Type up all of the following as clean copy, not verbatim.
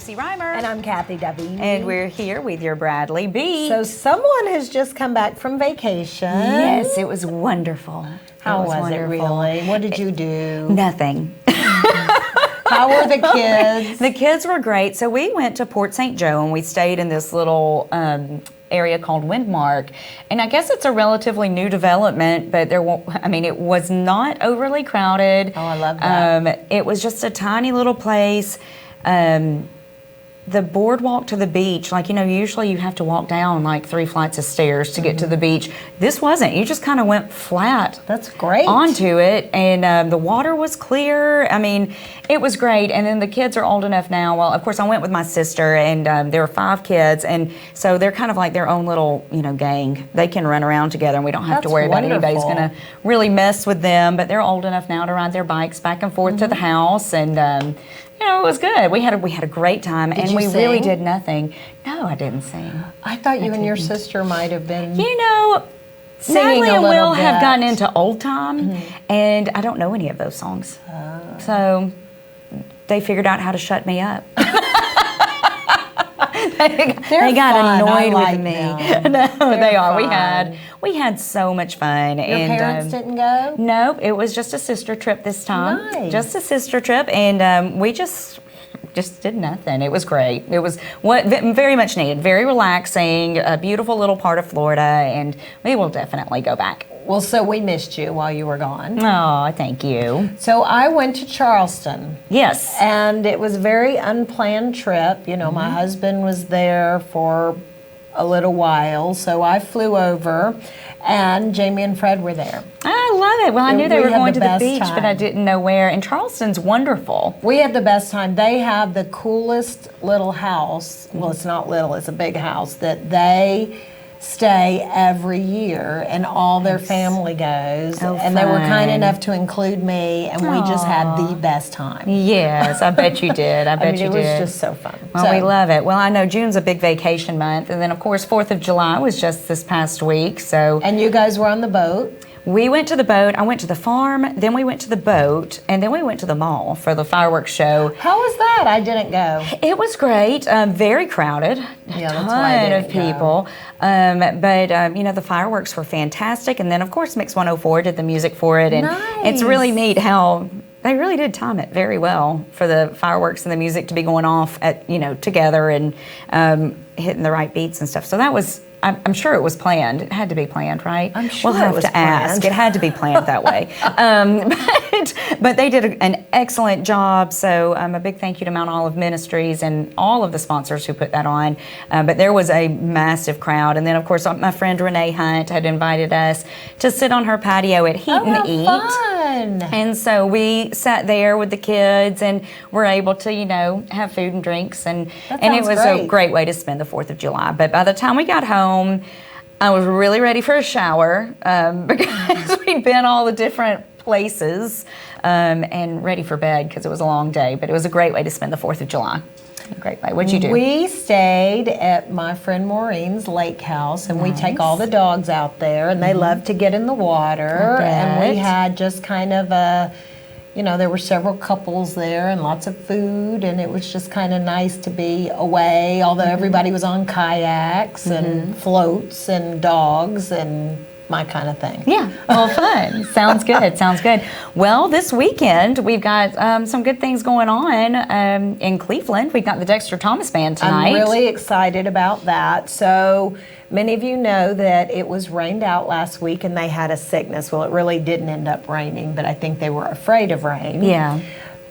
Lucy Reimer. And I'm Kathy Davini. And we're here with your Bradley Beat. So someone has just come back from vacation. Yes, it was wonderful. How was it really? What did you do? Nothing. How were the kids? The kids were great. So we went to Port St. Joe and we stayed in this little area called Windmark. And I guess it's a relatively new development, but it was not overly crowded. Oh, I love that. It was just a tiny little place. The boardwalk to the beach, usually you have to walk down like 3 flights of stairs to get to the beach. This wasn't. You just kind of went flat. That's great. Onto it, and the water was clear. I mean, it was great. And then the kids are old enough now. Well, of course, I went with my sister, and there are 5 kids, and so they're kind of like their own little, gang. They can run around together, and we don't have to worry about anybody's going to really mess with them. But they're old enough now to ride their bikes back and forth to the house, and it was good. We had a great time, and we really did nothing. No, I didn't sing. I thought you and your sister might have been. Singing Natalie and Will bit. have gotten into old time, and I don't know any of those songs. So they figured out how to shut me up. They got annoyed with me. No, they are. Fun. We had so much fun. Your parents didn't go? Nope, it was just a sister trip this time. Nice. Just a sister trip, and we just did nothing. It was great. It was very much needed, very relaxing, a beautiful little part of Florida, and we will definitely go back. Well, so we missed you while you were gone. Oh, thank you. So I went to Charleston. Yes. And it was a very unplanned trip. My husband was there for a little while, so I flew over, and Jamie and Fred were there. I love it. Well, I knew they were going to the beach, time. but I didn't know where. And Charleston's wonderful. We had the best time. They have the coolest little house. Well, it's not little, it's a big house that they stay every year, and all their family goes. And they were kind enough to include me, and we just had the best time. Yes, I bet you did. I bet you did. It was just so fun. Well, we love it. Well, I know June's a big vacation month, and then of course 4th of July was just this past week. So. And you guys were on the boat. We went to the boat, I went to the farm, then we went to the boat, and then we went to the mall for the fireworks show. How was that? I didn't go. It was great, very crowded, yeah, that's why I didn't of people. But the fireworks were fantastic, and then of course Mix 104 did the music for it, and it's really neat how they really did time it very well for the fireworks and the music to be going off at together and hitting the right beats and stuff. So that was. I'm sure it was planned. It had to be planned, right? I'm sure we'll have to ask. It had to be planned that way. But they did an excellent job. So a big thank you to Mount Olive Ministries and all of the sponsors who put that on. But there was a massive crowd. And then, of course, my friend Renee Hunt had invited us to sit on her patio at Heat and Eat. Fun. And so we sat there with the kids and were able to, have food and drinks. And it was a great way to spend the 4th of July. But by the time we got home, I was really ready for a shower because we'd been all the different places and ready for bed because it was a long day. But it was a great way to spend the 4th of July. A great way. What'd you do? We stayed at my friend Maureen's lake house, and we take all the dogs out there, and they love to get in the water. And we had just kind of there were several couples there and lots of food, and it was just kind of nice to be away, although everybody was on kayaks and floats and dogs and my kind of thing. Yeah, well, fun. Sounds good. Sounds good. Well, this weekend we've got some good things going on in Cleveland. We've got the Dexter Thomas Band tonight. I'm really excited about that. So many of you know that it was rained out last week and they had a sickness. Well, it really didn't end up raining, but I think they were afraid of rain. Yeah.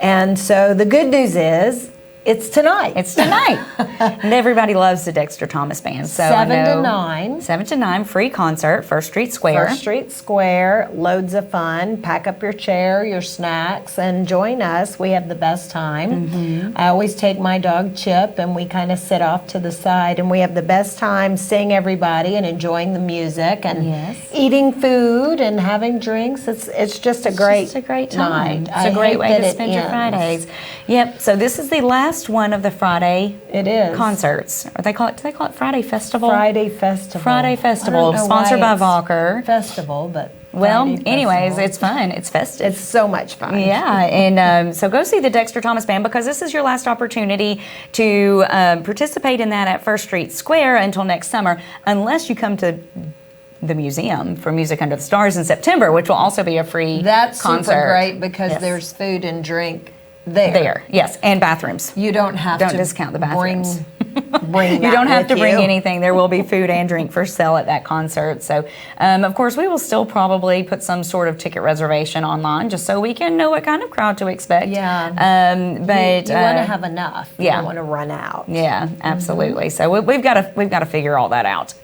And so the good news is it's tonight. It's tonight. And everybody loves the Dexter Thomas Band. So 7 to 9. 7 to 9, free concert, First Street Square. First Street Square, loads of fun. Pack up your chair, your snacks, and join us. We have the best time. I always take my dog Chip, and we kind of sit off to the side, and we have the best time seeing everybody and enjoying the music and eating food and having drinks. It's just a great time. night. It's a great way to spend your Fridays. Yep. So this is the last one of the Friday concerts. Or do they call it Friday Festival? Friday Festival. Friday Festival, sponsored by Valker. Festival, but Well, Variety anyways, Festival. it's fun. It's festive. It's so much fun. Yeah, and so go see the Dexter Thomas Band because this is your last opportunity to participate in that at First Street Square until next summer, unless you come to the museum for Music Under the Stars in September, which will also be a free That's concert. super great because Yes. there's food and drink there. There, yes, and bathrooms. You don't have Don't to discount the bathrooms. Bring You don't have to bring any. anything. There will be food and drink for sale at that concert. So, of course, we will still probably put some sort of ticket reservation online just so we can know what kind of crowd to expect. Yeah. But You want to have enough. You yeah. don't want to run out. yeah, absolutely. So we've got to figure all that out.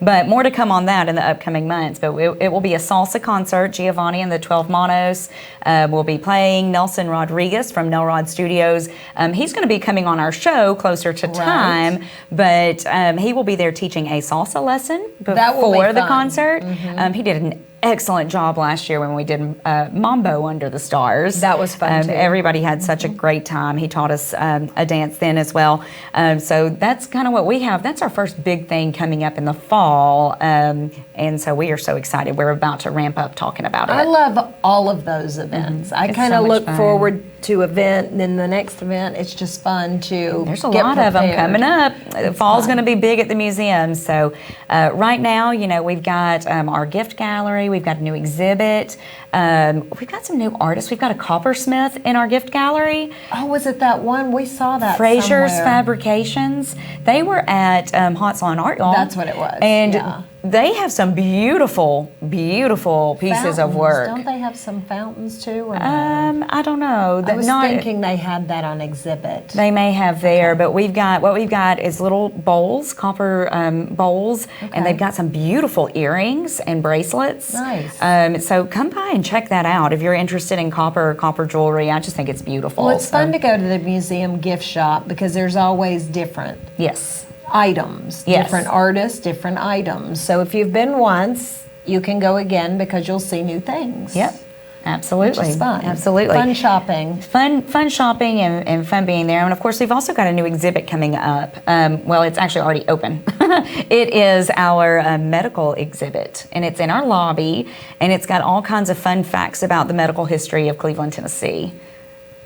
But more to come on that in the upcoming months. But it will be a salsa concert. Giovanni and the 12 Monos will be playing. Nelson Rodriguez from Nelrod Studios. He's going to be coming on our show closer to time, but he will be there teaching a salsa lesson That will be before the fun. concert. He did an excellent job last year when we did Mambo Under the Stars. That was fun, too. Everybody had such a great time. He taught us a dance then as well. So that's kind of what we have. That's our first big thing coming up in the fall. And so we are so excited. We're about to ramp up talking about it. I love all of those events. I It's kind so of much look fun. forward to event, and then the next event, it's just fun to There's a get lot of them prepared. coming up. Fall's fun. going to be big at the museum. So right now, we've got our gift gallery. We've got a new exhibit. We've got some new artists. We've got a coppersmith in our gift gallery. Oh, was it that one? We saw that Fraser's somewhere. Fabrications. They were at Hot Salon Art, y'all. That's what it was, And yeah. they have some beautiful, beautiful pieces of Fountains. work. Don't they have some fountains too? Or no? I don't know. I was Not- thinking they had that on exhibit. They may have there, but what we've got is little bowls, copper bowls, and they've got some beautiful earrings and bracelets. Nice. So come by and check that out if you're interested in copper jewelry. I just think it's beautiful. Well, it's So, fun to go to the museum gift shop because there's always different Yes. items, Yes. different artists, different items. So if you've been once, you can go again because you'll see new things. Yep. Absolutely. Which is fun. Absolutely. Fun shopping. Fun shopping and fun being there. And of course, we've also got a new exhibit coming up. Well, it's actually already open. It is our medical exhibit, and it's in our lobby, and it's got all kinds of fun facts about the medical history of Cleveland, Tennessee.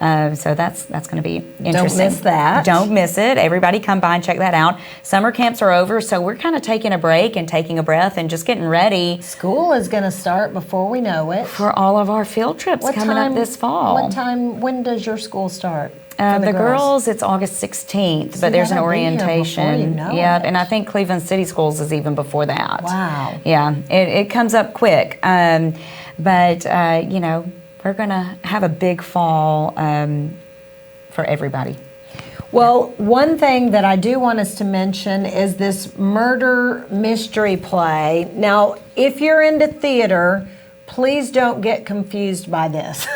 So that's going to be interesting. miss that. Don't miss it. Everybody come by and check that out. Summer camps are over, so we're kind of taking a break and taking a breath and just getting ready School is going to start before we know it. for all of our field trips coming up this fall. When does your school start? The for girls, it's August 16th, but there's an that'll be here before orientation. you know Yep, it. and I think Cleveland City Schools is even before that. Wow. Yeah, it comes up quick. But we're going to have a big fall for everybody. Well, one thing that I do want us to mention is this murder mystery play. Now, if you're into theater, please don't get confused by this.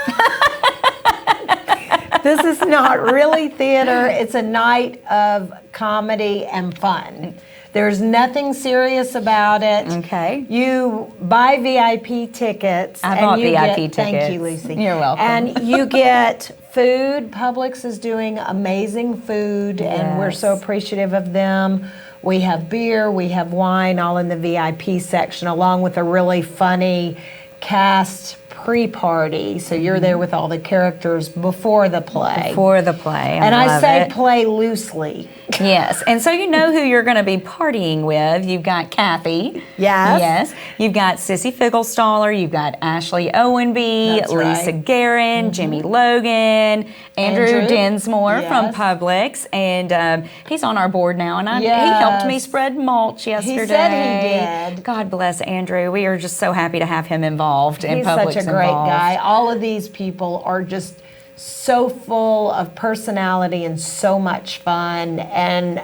This is not really theater. It's a night of comedy and fun. There's nothing serious about it. Okay. You buy VIP tickets. I and bought you VIP get, Thank you, tickets. Lucy. You're welcome. And you get food. Publix is doing amazing food, and we're so Yes. appreciative of them. We have beer, we have wine, all in the VIP section, along with a really funny cast pre-party. So you're there with all the characters before the play. For the play. and I love say it. play loosely. Yes, and so you know who you're going to be partying with. You've got Kathy. Yes. Yes. You've got Sissy Figglestaller. You've got Ashley Owenby, That's Lisa right. Guerin, Jimmy Logan, Andrew Dinsmore from Yes. Publix, and he's on our board now. And he helped me Yes. spread mulch yesterday. said he did. God bless Andrew. We are just so happy to have him involved and He's Publix such a great involved. guy. All of these people are just so full of personality and so much fun, and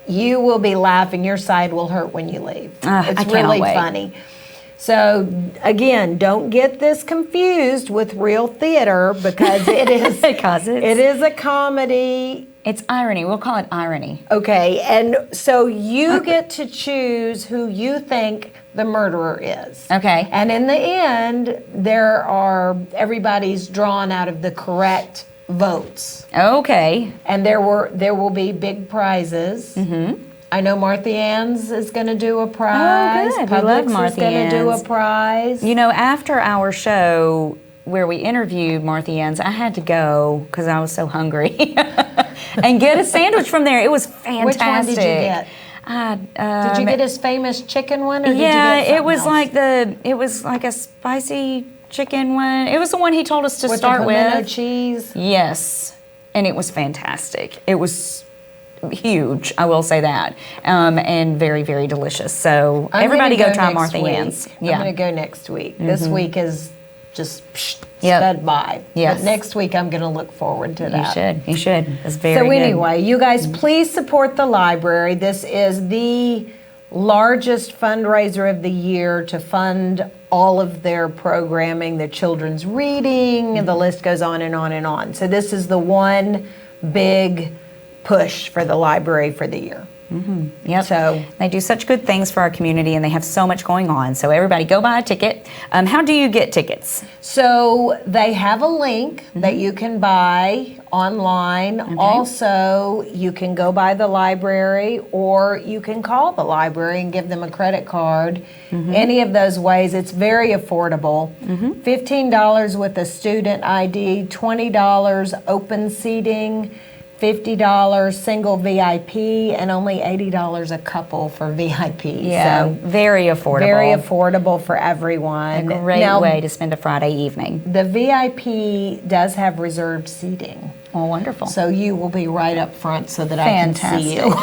you will be laughing. Your side will hurt when you leave. It's I cannot really wait. funny. So again, don't get this confused with real theater because it is Because it is a comedy. It's irony. We'll call it irony. Okay, and so you get to choose who you think the murderer is. Okay. And in the end, everybody's drawn out of the correct votes. Okay. And there will be big prizes. I know Martha Ann's is going to do a prize. Oh, good. We love Publix is Martha going to do a Ann's. prize. You know, after our show where we interviewed Martha Ann's, I had to go because I was so hungry and get a sandwich from there. It was fantastic. Which one did you get? Did you get his famous chicken one, or did you get it was something else? it was like a spicy chicken one. It was the one he told us to with start the pimento with. cheese. Yes, and it was fantastic. It was huge, I will say that, and very, very delicious. So I'm everybody gonna go try next Martha week. Ann's. I'm going to go next week. This week is just Yep. sped by. Yes. But next week I'm going to look forward to that. You should. It's very So good. anyway, you guys please support the library. This is the largest fundraiser of the year to fund all of their programming, their children's reading, and the list goes on and on and on. So this is the one big push for the library for the year. Yep. So they do such good things for our community, and they have so much going on. So everybody, go buy a ticket. How do you get tickets? So they have a link that you can buy online. Also, you can go by the library, or you can call the library and give them a credit card. Any of those ways, it's very affordable. $15 with a student ID, $20 open seating, $50 single VIP, and only $80 a couple for VIP. Yeah, So very affordable. very affordable for everyone. A great Now, way to spend a Friday evening. the VIP does have reserved seating, Oh, wonderful. so you will be right up front so that I can see you.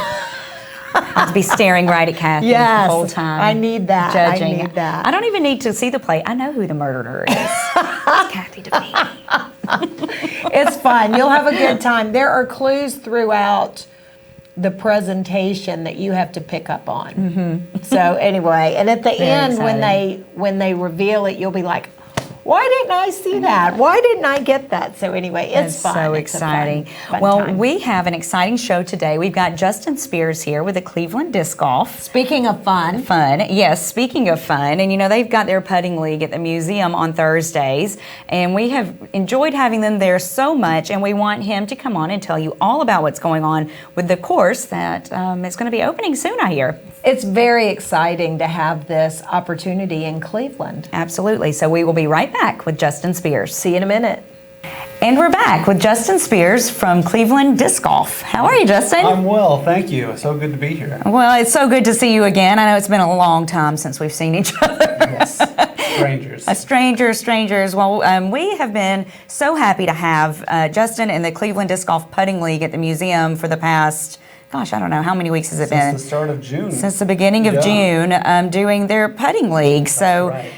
I have to be staring right at Kathy Yes, the whole time. I need that. I Judging. need that. I don't even need to see the play. I know who the murderer is. It's Kathy DeVee. It's fun. You'll have a good time. There are clues throughout the presentation that you have to pick up on. So anyway, and at the end when they reveal it, you'll be like, why didn't I see that? Why didn't I get that? So anyway, it's fun. So It's a fun- exciting. fun Well, time. we have an exciting show today. We've got Justin Spears here with the Cleveland Disc Golf. Speaking of fun, Yes, speaking of fun, and you know, they've got their putting league at the museum on Thursdays, and we have enjoyed having them there so much, and we want him to come on and tell you all about what's going on with the course that is going to be opening soon, I hear. it's very exciting to have this opportunity in Cleveland. Absolutely. So we will be right back with Justin Spears. See you in a minute. And we're back with Justin Spears from Cleveland Disc Golf. How are you, Justin? I'm well, thank you. So good to be here. Well, it's so good to see you again. I know it's been a long time since we've seen each other. Yes, strangers. Strangers. Well, we have been so happy to have Justin in the Cleveland Disc Golf Putting League at the museum for the past, gosh, I don't know, how many weeks has it been? Since the start of June. Since the beginning of June, doing their putting league. So right.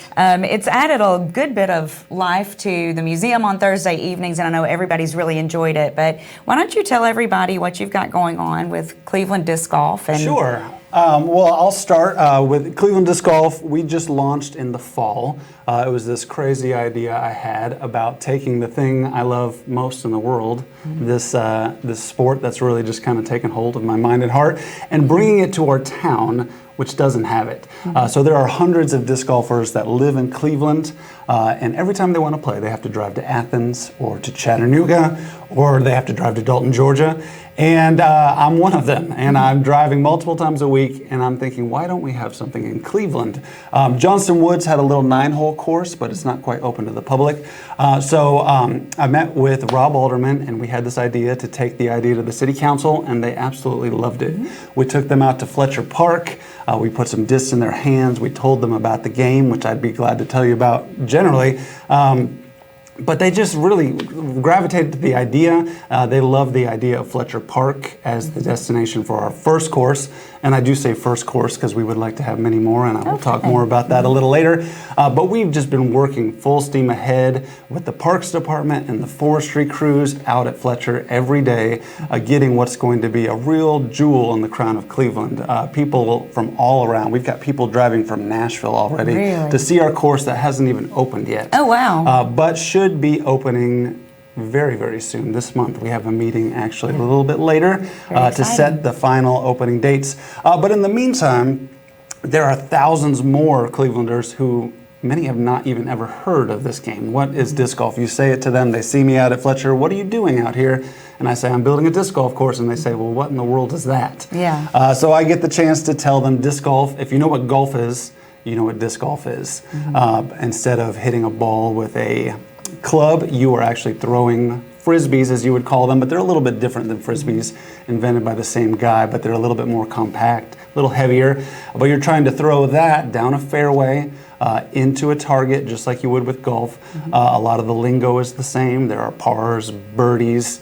it's added a good bit of life to the museum on Thursday evenings, and I know everybody's really enjoyed it. But why don't you tell everybody what you've got going on with Cleveland Disc Golf? And Sure. Well, I'll start with Cleveland Disc Golf. We just launched in the fall. It was this crazy idea I had about taking the thing I love most in the world, this sport that's really just kind of taken hold of my mind and heart, and bringing it to our town, which doesn't have it. So there are hundreds of disc golfers that live in Cleveland, and every time they want to play, they have to drive to Athens or to Chattanooga, or they have to drive to Dalton, Georgia. And I'm one of them, and I'm driving multiple times a week, and I'm thinking, why don't we have something in Cleveland? Johnston Woods had a little 9-hole course, but it's not quite open to the public. So I met with Rob Alderman, and we had this idea to take the idea to the city council, and they absolutely loved it. We took them out to Fletcher Park. We put some discs in their hands. We told them about the game, which I'd be glad to tell you about generally. But they just really gravitated to the idea. They love the idea of Fletcher Park as the destination for our first course. And I do say first course because we would like to have many more, and I will talk more about that a little later. But we've just been working full steam ahead with the Parks Department and the forestry crews out at Fletcher every day, getting what's going to be a real jewel in the crown of Cleveland. People from all around. We've got people driving from Nashville already to see our course that hasn't even opened yet. Oh, wow. But should be opening very, very soon. This month we have a meeting actually a little bit later to set the final opening dates. But in the meantime, there are thousands more Clevelanders who many have not even ever heard of this game. What is disc golf? You say it to them, they see me out at Fletcher, what are you doing out here? And I say, I'm building a disc golf course, and they say, well, what in the world is that? Yeah. So I get the chance to tell them disc golf, if you know what golf is, you know what disc golf is. Instead of hitting a ball with a club, you are actually throwing frisbees, as you would call them, but they're a little bit different than frisbees, invented by the same guy, but they're a little bit more compact, a little heavier. But you're trying to throw that down a fairway into a target, just like you would with golf. A lot of the lingo is the same. There are pars, birdies,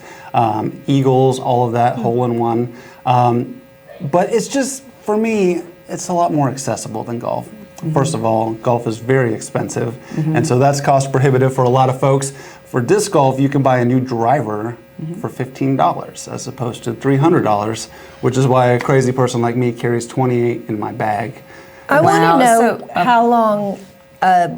eagles, all of that, hole in one. But it's just, for me, it's a lot more accessible than golf. First of all, golf is very expensive, and so that's cost prohibitive for a lot of folks. For disc golf, you can buy a new driver for $15 as opposed to $300, which is why a crazy person like me carries 28 in my bag. I want Wow, to know so, how long a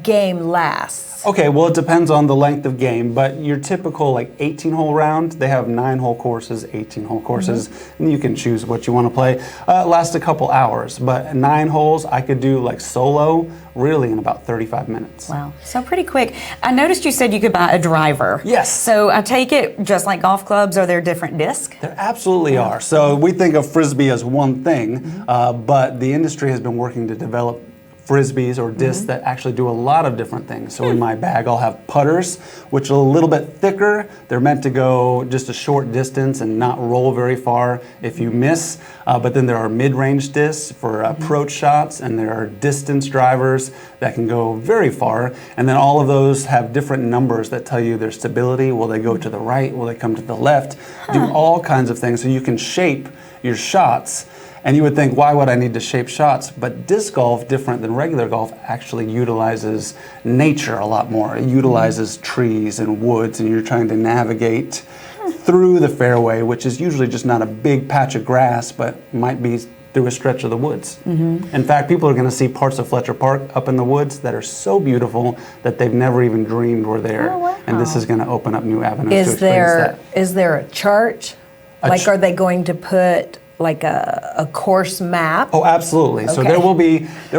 game lasts. Okay, well, it depends on the length of game, but your typical like 18-hole round, they have 9-hole courses, 18-hole courses, and you can choose what you want to play. It lasts a couple hours, but 9 holes, I could do like solo, really in about 35 minutes. Wow, so pretty quick. I noticed you said you could buy a driver. Yes. So I take it, just like golf clubs, are there different discs? There absolutely are. So we think of Frisbee as one thing, but the industry has been working to develop Frisbees or discs that actually do a lot of different things. So in my bag I'll have putters, which are a little bit thicker. They're meant to go just a short distance and not roll very far if you miss. But then there are mid-range discs for approach shots, and there are distance drivers that can go very far. And then all of those have different numbers that tell you their stability. Will they go to the right? Will they come to the left? Do all kinds of things so you can shape your shots. And you would think, why would I need to shape shots? But disc golf, different than regular golf, actually utilizes nature a lot more. It utilizes trees and woods, and you're trying to navigate through the fairway, which is usually just not a big patch of grass, but might be through a stretch of the woods. In fact, people are going to see parts of Fletcher Park up in the woods that are so beautiful that they've never even dreamed were there. Oh, wow. And this is going to open up new avenues to Is experience that. there a chart? Like, are they going to put like a course map? Oh, absolutely. So Okay. there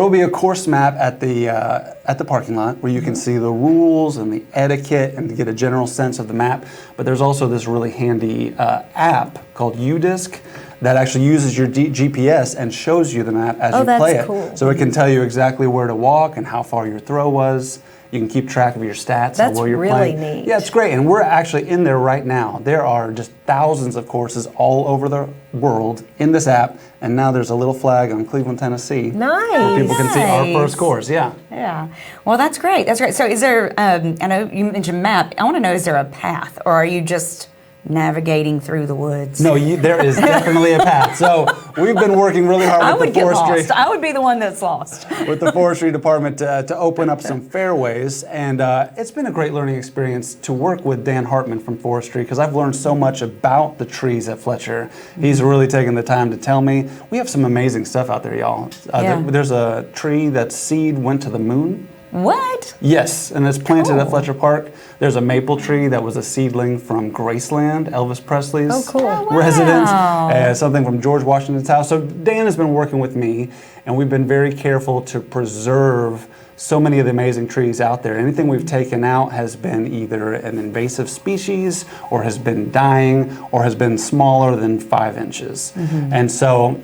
will be a course map at the parking lot where you can see the rules and the etiquette and to get a general sense of the map. But there's also this really handy app called UDisc that actually uses your GPS and shows you the map as you that's play it. cool. So it can tell you exactly where to walk and how far your throw was. You can keep track of your stats and That's where you're really playing. neat. Yeah, it's great. And we're actually in there right now. There are just thousands of courses all over the world in this app. And now there's a little flag on Cleveland, Tennessee. Nice. Where people can see our Nice. first course. Yeah. Yeah. Well, that's great. That's great. So is there, I know you mentioned map. I want to know, is there a path, or are you just navigating through the woods? No, there is definitely a path. So we've been working really hard I with would the get forestry. lost. I would be the one that's lost. With the forestry department to open up some fairways, and it's been a great learning experience to work with Dan Hartman from forestry, because I've learned so much about the trees at Fletcher. He's really taken the time to tell me. We have some amazing stuff out there, y'all. Yeah. There's a tree that seed went to the moon. What? Yes, and it's planted at Cool. Fletcher Park. There's a maple tree that was a seedling from Graceland, Elvis Presley's Oh, cool. Oh, residence. wow. Something from George Washington's house. So Dan has been working with me, and we've been very careful to preserve so many of the amazing trees out there. Anything we've taken out has been either an invasive species, or has been dying, or has been smaller than 5 inches. And so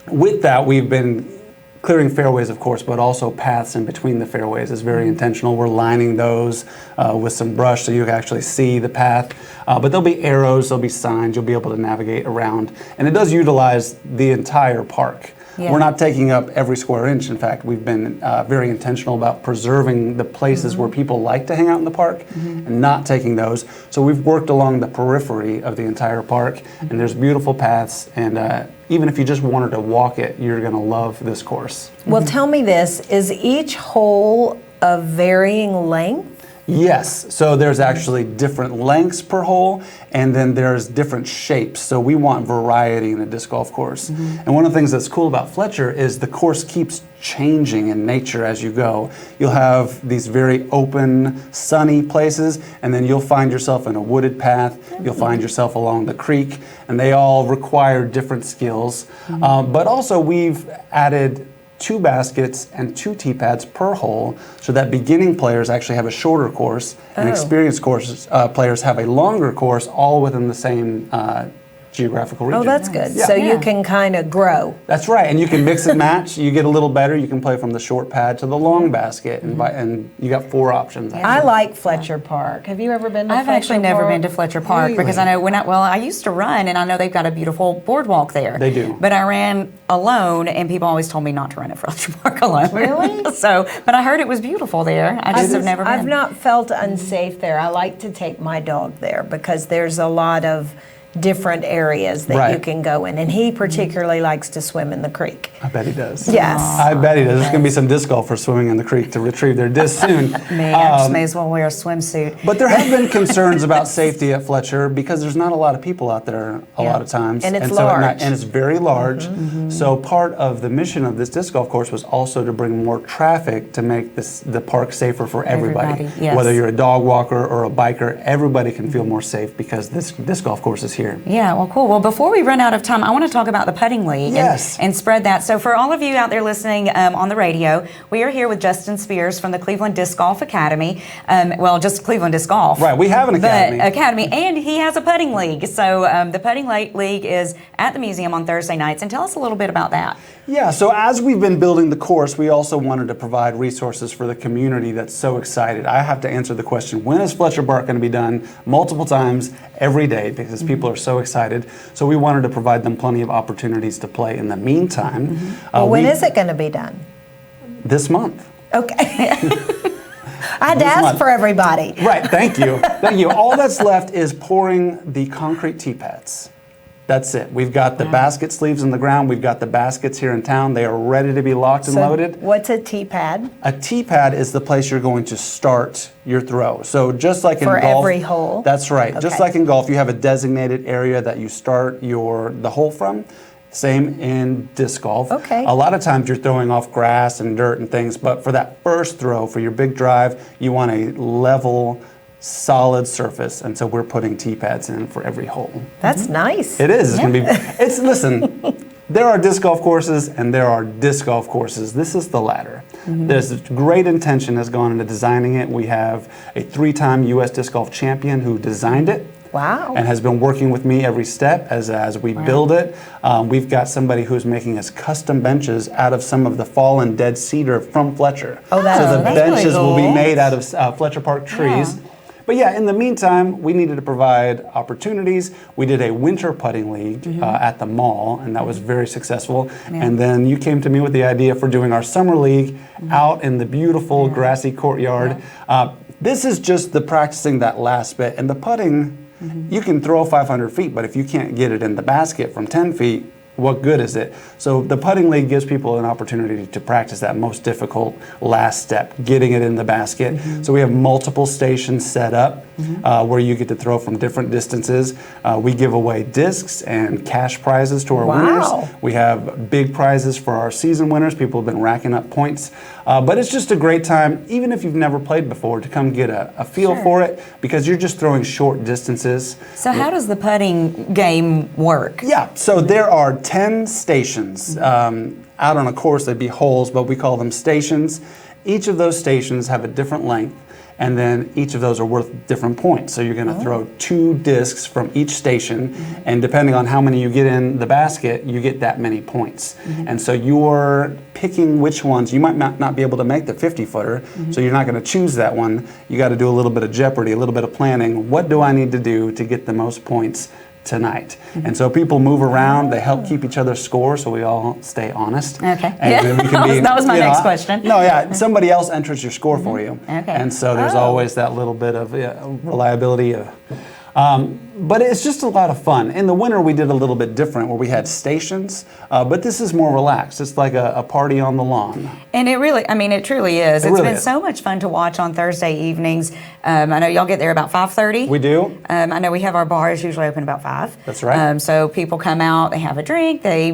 with that, we've been clearing fairways, of course, but also paths in between the fairways is very intentional. We're lining those with some brush so you can actually see the path. But there'll be arrows, there'll be signs, you'll be able to navigate around. And it does utilize the entire park. Yeah. We're not taking up every square inch. In fact, we've been very intentional about preserving the places where people like to hang out in the park and not taking those. So we've worked along the periphery of the entire park, and there's beautiful paths, and even if you just wanted to walk it, you're going to love this course. Well, tell me this, is each hole of varying length? Yes, so there's actually different lengths per hole, and then there's different shapes. So we want variety in a disc golf course. And one of the things that's cool about Fletcher is the course keeps changing in nature as you go. You'll have these very open, sunny places, and then you'll find yourself in a wooded path. You'll find yourself along the creek, and they all require different skills. But also we've added 2 baskets and 2 tee pads per hole, so that beginning players actually have a shorter course and experienced players have a longer course, all within the same geographical region. Oh, that's good. Yeah. So you can kind of grow. That's right, and you can mix and match. You get a little better. You can play from the short pad to the long basket, and you got 4 options. I like Fletcher Park. Have you ever been to I've Fletcher actually never Park? been to Fletcher Park because I know I used to run, and I know they've got a beautiful boardwalk there. They do. But I ran alone, and people always told me not to run at Fletcher Park alone. Really? But I heard it was beautiful there. I just have never been. I've not felt unsafe there. I like to take my dog there because there's a lot of different areas that you can go in, and he particularly likes to swim in the creek. I bet he does. Yes. I bet he does. There's going to be some disc golfers swimming in the creek to retrieve their discs soon. Me, I just may as well wear a swimsuit. But there have been concerns about safety at Fletcher because there's not a lot of people out there a lot of times. And it's so large. and it's very large. So part of the mission of this disc golf course was also to bring more traffic to make the park safer for everybody. Yes. Whether you're a dog walker or a biker, everybody can feel more safe because this disc golf course is here. Yeah, well, cool. Well, before we run out of time, I want to talk about the putting league and spread that. So for all of you out there listening on the radio, we are here with Justin Spears from the Cleveland Disc Golf Academy. Just Cleveland Disc Golf. Right, we have an academy. And he has a putting league. So the putting league is at the museum on Thursday nights. And tell us a little bit about that. Yeah, so as we've been building the course, we also wanted to provide resources for the community that's so excited. I have to answer the question, when is Fletcher Park going to be done? Multiple times every day because people are so excited. So we wanted to provide them plenty of opportunities to play in the meantime. When is it going to be done? This month. Okay. I had to ask for everybody. Right, thank you. Thank you. All that's left is pouring the concrete tee pads. That's it. We've got the basket sleeves in the ground. We've got the baskets here in town. They are ready to be locked and loaded. What's a tee pad? A tee pad is the place you're going to start your throw. So just like in For golf, every hole? That's right. Just Okay. like in golf, you have a designated area that you start the hole from. Same in disc golf. Okay. A lot of times you're throwing off grass and dirt and things, but for that first throw, for your big drive, you want a level, solid surface, and so we're putting tee pads in for every hole. That's nice. It is. It's gonna be. Listen. There are disc golf courses and there are disc golf courses. This is the latter. There's great intention has gone into designing it. We have a 3-time U.S. disc golf champion who designed it. Wow. And has been working with me every step as we build it. We've got somebody who's making us custom benches out of some of the fallen dead cedar from Fletcher. Oh, so the that's benches really will be cool. made out of Fletcher Park trees. Yeah. But yeah, in the meantime, we needed to provide opportunities. We did a winter putting league at the mall, and that was very successful. And then you came to me with the idea for doing our summer league out in the beautiful grassy courtyard. This is just the practicing that last bit. And the putting, you can throw 500 feet, but if you can't get it in the basket from 10 feet, what good is it? So the putting league gives people an opportunity to practice that most difficult last step, getting it in the basket. So we have multiple stations set up where you get to throw from different distances. We give away discs and cash prizes to our winners. We have big prizes for our season winners. People have been racking up points. But it's just a great time, even if you've never played before, to come get a feel for it because you're just throwing short distances. So how does the putting game work? Yeah, so there are 10 stations out on a course. They'd be holes, but we call them stations. Each of those stations have a different length, and then each of those are worth different points. So you're going to throw 2 discs from each station, and depending on how many you get in the basket, you get that many points. And so you're picking which ones. You might not be able to make the 50-footer, so you're not going to choose that one. You got to do a little bit of jeopardy, a little bit of planning. What do I need to do to get the most points tonight? And so people move around, they help keep each other's score so we all stay honest. Okay. And then we can be, That was my you know, next question. No, yeah, somebody else enters your score for you. Okay. And so there's always that little bit of reliability. But it's just a lot of fun. In the winter, we did a little bit different where we had stations, but this is more relaxed. It's like a party on the lawn. And it really, I mean, it truly is. It's really been is. so much fun to watch on Thursday evenings. I know y'all get there about 5:30. We do. I know we have our bars usually open about 5. That's right. So people come out, they have a drink, they,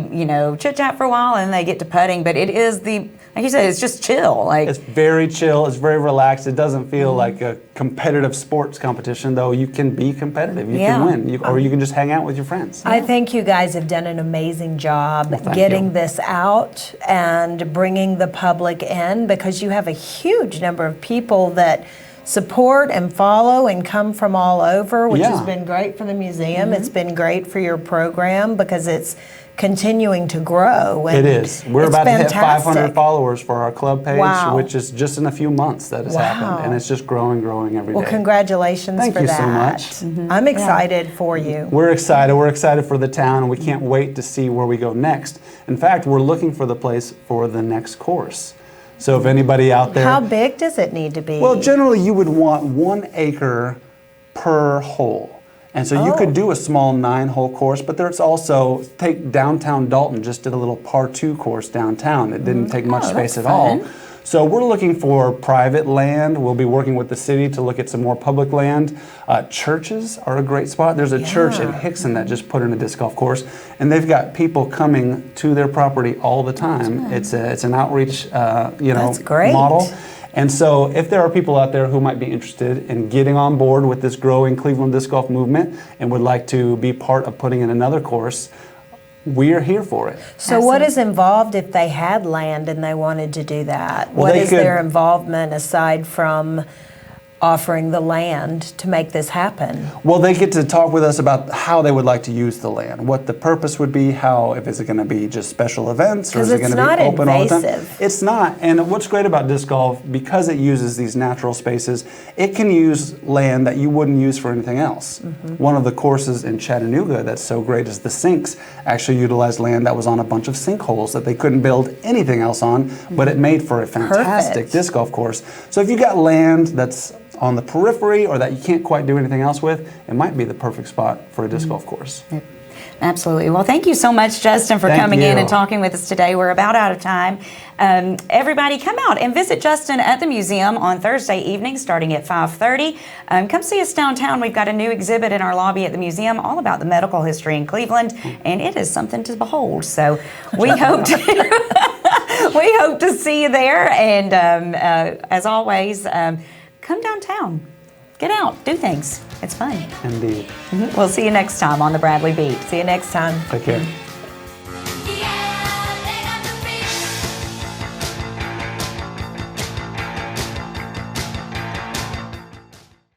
chit chat for a while, and they get to putting. But it is like you said, it's just chill. Like It's very chill. It's very relaxed. It doesn't feel like a competitive sports competition, though you can be competitive. You can win-win. Or you can just hang out with your friends. I think you guys have done an amazing job thank getting you. this out and bringing the public in, because you have a huge number of people that support and follow and come from all over, which has Yeah. been great for the museum. It's been great for your program because it's continuing to grow. And It is. We're it's about to hit fantastic. 500 followers for our club page, Wow. which is just in a few months that has happened. And it's just growing every day. Well, congratulations Thank for you so that. much. I'm excited for you. We're excited. We're excited for the town, and we can't wait to see where we go next. In fact, we're looking for the place for the next course. So if anybody out there... How big does it need to be? Well, generally you would want 1 acre per hole. And so you could do a small 9-hole course, but there's also, take downtown Dalton, just did a little par 2 course downtown. It didn't take much space at all. So we're looking for private land. We'll be working with the city to look at some more public land. Churches are a great spot. There's a church in Hickson that just put in a disc golf course, and they've got people coming to their property all the time. It's an outreach, That's great. model. And so if there are people out there who might be interested in getting on board with this growing Cleveland disc golf movement and would like to be part of putting in another course, we're here for it. So what is involved if they had land and they wanted to do that? Well, What they is could- their involvement aside from offering the land to make this happen? Well, they get to talk with us about how they would like to use the land, what the purpose would be, how, if it's going to be just special events, or 'Cause is it going it's to be not open all the time? invasive. It's not. And what's great about disc golf, because it uses these natural spaces, it can use land that you wouldn't use for anything else. One of the courses in Chattanooga that's so great is the Sinks actually utilized land that was on a bunch of sinkholes that they couldn't build anything else on, but it made for a fantastic Perfect. disc golf course. So if you got land that's on the periphery or that you can't quite do anything else with, it might be the perfect spot for a disc golf course. Absolutely. Well, thank you so much, Justin, for Thank coming in you. and talking with us today. We're about out of time. Everybody, come out and visit Justin at the museum on Thursday evening, starting at 5:30. Come see us downtown. We've got a new exhibit in our lobby at the museum, all about the medical history in Cleveland, and it is something to behold. So we hope to, we hope to see you there. And as always, come downtown. Get out. Do things. It's fun. Indeed. We'll see you next time on the Bradley Beat. See you next time. Take care.